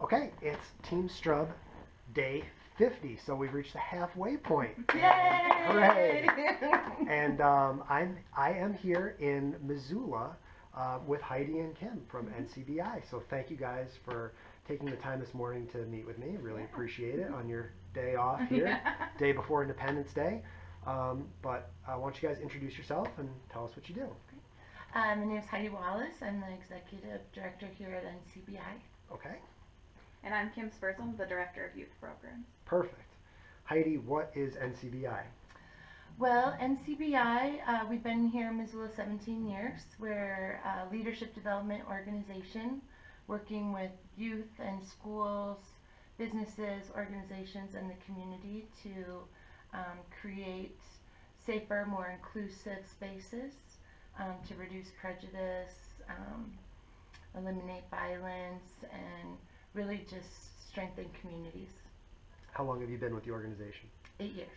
Okay, it's TeamStrub day 50, so we've reached the halfway point. Yay! Hooray! And I am here in Missoula with Heidi and Kim from NCBI. So thank you guys for taking the time this morning to meet with me. Really appreciate it on your day off here, day before Independence Day. But why don't you guys introduce yourself and tell us what you do? My name is Heidi Wallace. I'm the executive director here at NCBI. Okay. And I'm Kim Spurzem, the Director of Youth Programs. Perfect. Heidi, what is NCBI? Well, NCBI, we've been here in Missoula 17 years. We're a leadership development organization working with youth and schools, businesses, organizations, and the community to create safer, more inclusive spaces to reduce prejudice, eliminate violence, and really just strengthen communities. How long have you been with the organization? 8 years.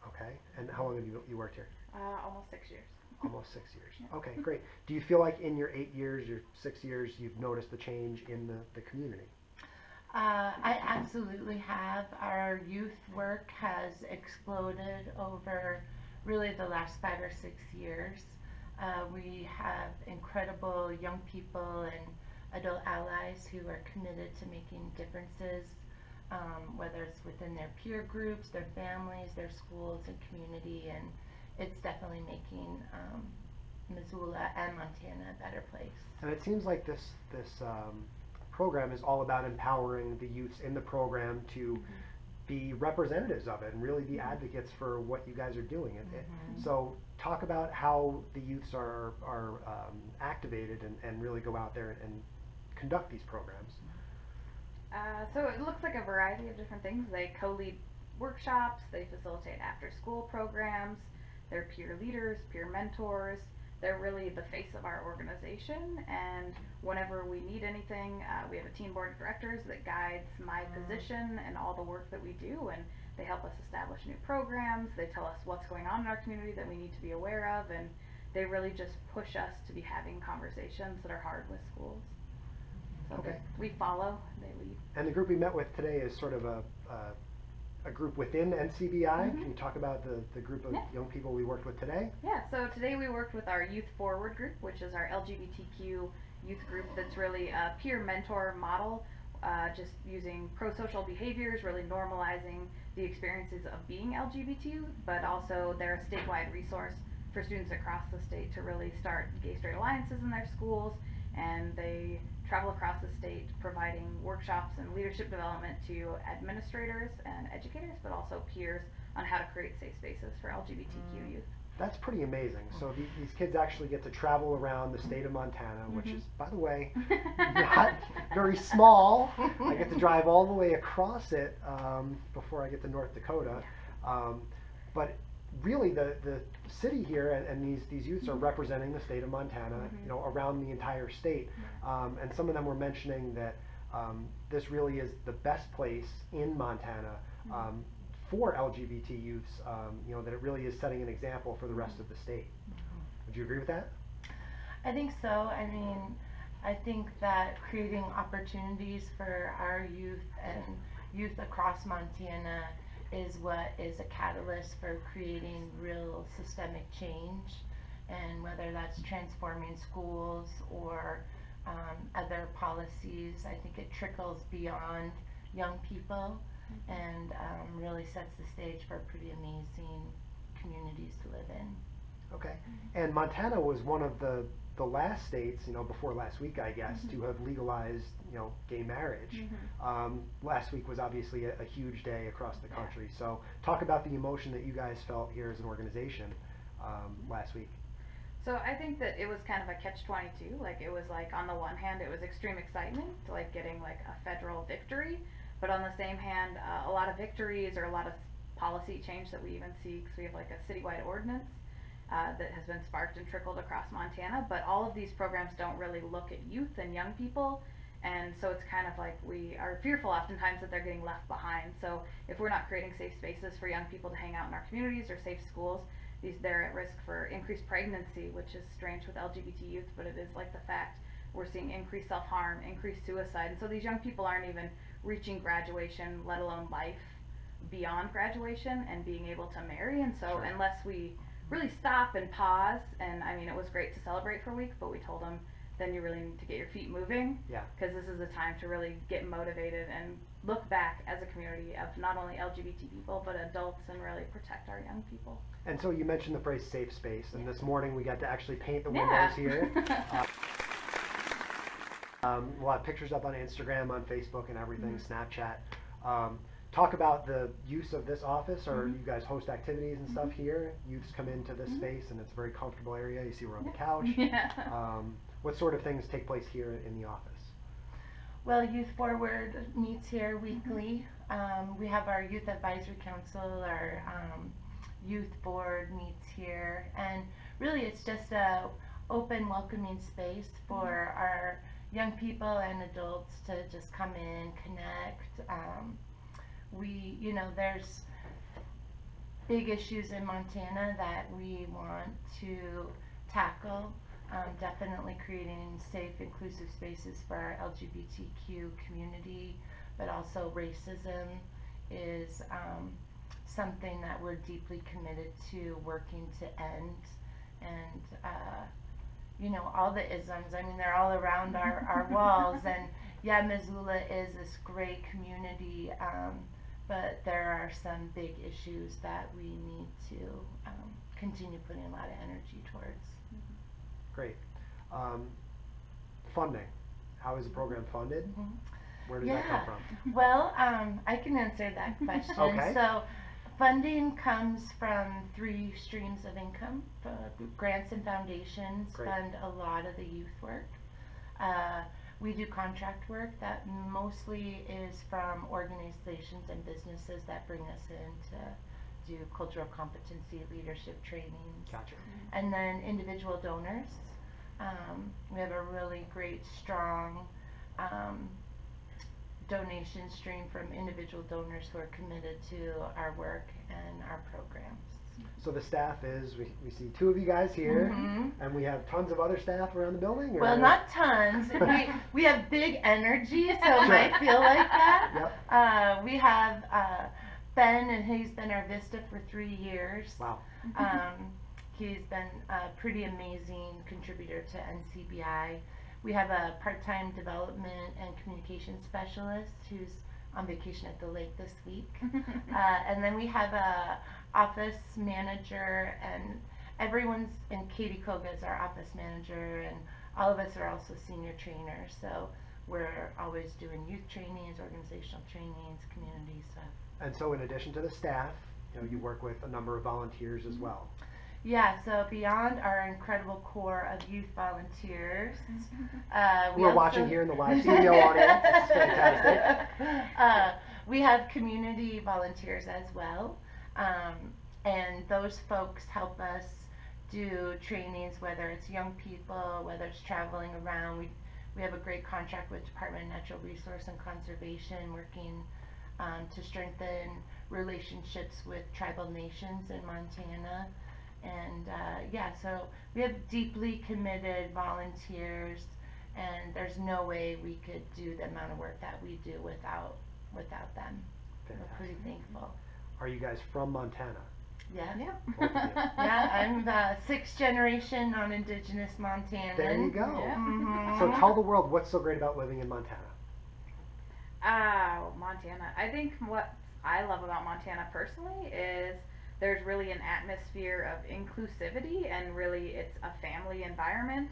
Okay. And how long have you worked here? Almost 6 years. Almost 6 years. Yeah. Okay, great. Do you feel like in your 8 years, your 6 years, you've noticed the change in the community? I absolutely have. Our youth work has exploded over really the last 5 or 6 years. We have incredible young people and adult allies who are committed to making differences, whether it's within their peer groups, their families, their schools, and community, and it's definitely making Missoula and Montana a better place. And it seems like this program is all about empowering the youths in the program to be representatives of it and really be advocates for what you guys are doing. So talk about how the youths are activated and really go out there and conduct these programs. So it looks like a variety of different things. They co-lead workshops, they facilitate after-school programs, they're peer leaders, peer mentors. They're really the face of our organization, and whenever we need anything, we have a team board of directors that guides my position and all the work that we do, and they help us establish new programs. They tell us what's going on in our community that we need to be aware of, and they really just push us to be having conversations that are hard with schools. So Okay. we follow, they lead. And the group we met with today is sort of a group within NCBI. Can you talk about the group of young people we worked with today? Yeah, so today we worked with our Youth Forward group, which is our LGBTQ youth group that's really a peer mentor model, just using pro-social behaviors, really normalizing the experiences of being LGBT, but also they're a statewide resource for students across the state to really start gay-straight alliances in their schools, and they travel across the state providing workshops and leadership development to administrators and educators, but also peers on how to create safe spaces for LGBTQ youth. That's pretty amazing. So these kids actually get to travel around the state of Montana, which is, by the way, not very small. I get to drive all the way across it before I get to North Dakota. But really, the city here and these youths are representing the state of Montana, you know, around the entire state. And some of them were mentioning that this really is the best place in Montana for LGBT youths. You know, that it really is setting an example for the rest of the state. Would you agree with that? I think so. I mean, I think that creating opportunities for our youth and youth across Montana is what is a catalyst for creating real systemic change, and whether that's transforming schools or other policies, I think it trickles beyond young people and really sets the stage for pretty amazing communities to live in. Okay. And Montana was one of the last states, you know, before last week, I guess, to have legalized, you know, gay marriage. Last week was obviously a huge day across the country. So talk about the emotion that you guys felt here as an organization last week. So I think that it was kind of a catch-22. Like, it was like, on the one hand, it was extreme excitement to like getting like a federal victory, but on the same hand, a lot of victories or a lot of policy change that we even see, because we have like a citywide ordinance that has been sparked and trickled across Montana, but all of these programs don't really look at youth and young people, and so it's kind of like we are fearful oftentimes that they're getting left behind. So if we're not creating safe spaces for young people to hang out in our communities or safe schools, they're at risk for increased pregnancy, which is strange with LGBT youth, but it is like the fact we're seeing increased self-harm, increased suicide, and so these young people aren't even reaching graduation, let alone life beyond graduation and being able to marry. And so Sure. unless we really stop and pause, and I mean, it was great to celebrate for a week, but we told them then you really need to get your feet moving, Yeah. because this is the time to really get motivated and look back as a community of not only LGBT people but adults, and really protect our young people. And so you mentioned the phrase safe space, and Yeah. this morning we got to actually paint the Yeah. windows here. We'll have pictures up on Instagram, on Facebook, and everything, Snapchat. Talk about the use of this office, or you guys host activities and stuff here. Youths come into this space, and it's a very comfortable area. You see we're on the couch. Yeah. What sort of things take place here in the office? Well, Youth Forward meets here weekly. We have our Youth Advisory Council, our Youth Board meets here, and really it's just a open, welcoming space for our young people and adults to just come in, connect. There's big issues in Montana that we want to tackle. Definitely creating safe, inclusive spaces for our LGBTQ community, but also racism is something that we're deeply committed to working to end. And all the isms, I mean, they're all around our walls. And yeah, Missoula is this great community, but there are some big issues that we need to continue putting a lot of energy towards. Great. Funding. How is the program funded? Where does that come from? Well, I can answer that question. Okay. So funding comes from 3 streams of income. Grants and foundations Great. fund a lot of the youth work. We do contract work that mostly is from organizations and businesses that bring us in to do cultural competency, leadership trainings. Gotcha. And then individual donors. We have a really great, strong donation stream from individual donors who are committed to our work and our programs. So the staff is, we see 2 of you guys here, and we have tons of other staff around the building? Or? Well, not tons. we have big energy, so it might feel like that. Yep. We have Ben, and he's been our Vista for 3 years. Wow. He's been a pretty amazing contributor to NCBI. We have a part-time development and communication specialist who's on vacation at the lake this week. And then we have a office manager, and Katie Koga is our office manager, and all of us are also senior trainers. So we're always doing youth trainings, organizational trainings, community stuff. And so in addition to the staff, you work with a number of volunteers as well. Yeah, so beyond our incredible core of youth volunteers, we're watching here in the live studio audience. It's fantastic. We have community volunteers as well, and those folks help us do trainings, whether it's young people, whether it's traveling around. We have a great contract with Department of Natural Resource and Conservation, working to strengthen relationships with tribal nations in Montana. And so we have deeply committed volunteers, and there's no way we could do the amount of work that we do without them. Fantastic. We're pretty thankful. Are you guys from Montana? Yeah. Both of you. Yeah, I'm 6th generation non-Indigenous Montanan. There you go. Yeah. So tell the world what's so great about living in Montana. Montana. I think what I love about Montana personally is there's really an atmosphere of inclusivity, and really it's a family environment.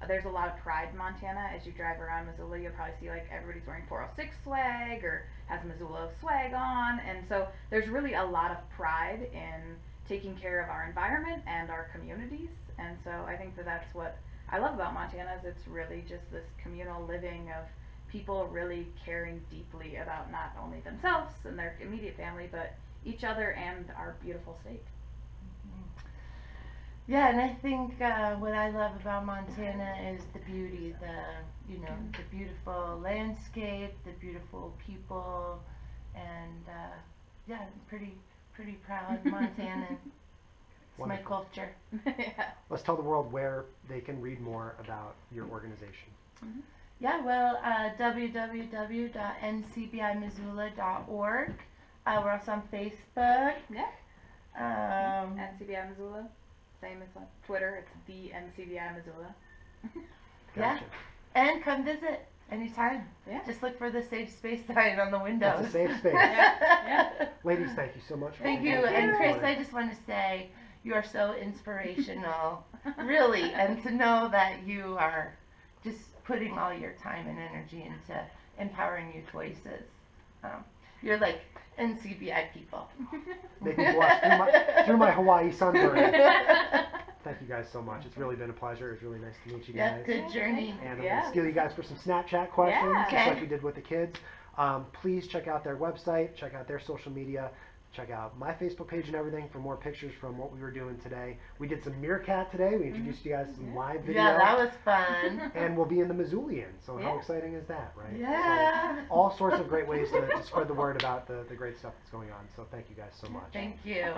There's a lot of pride in Montana. As you drive around Missoula, you'll probably see like everybody's wearing 406 swag or has Missoula swag on, and so there's really a lot of pride in taking care of our environment and our communities. And so I think that's what I love about Montana, is it's really just this communal living of people really caring deeply about not only themselves and their immediate family, but each other and our beautiful state. Yeah, and I think what I love about Montana is the beauty, the beautiful landscape, the beautiful people, and I'm pretty proud Montanan. It's Wonderful. my culture. Yeah. Let's tell the world where they can read more about your organization. Yeah, well, www.ncbimissoula.org. We're also on Facebook. Yeah. NCBI Missoula. Same as on Twitter. It's the NCBI Missoula. Yeah. And come visit anytime. Yeah. Just look for the safe space sign on the windows. That's a safe space. Yeah. Ladies, thank you so much. For Thank being you. here And this Chris, morning. I just want to say you are so inspirational, really, and to know that you are just putting all your time and energy into empowering youth voices. You're like NCBI people. Make me blush through my Hawaii sunburn. Thank you guys so much. It's really been a pleasure. It's really nice to meet you Yeah, guys. good journey. And I'm Yeah. going to steal you guys for some Snapchat questions, Yeah. just like Okay. we did with the kids. Please check out their website, check out their social media, check out my Facebook page and everything for more pictures from what we were doing today. We did some Meerkat today. We introduced you guys to some live video. Yeah, that was fun. And we'll be in the Missoulian. So how Yeah. exciting is that, right? Yeah. So all sorts of great ways to spread the word about the great stuff that's going on. So thank you guys so much. Thank you.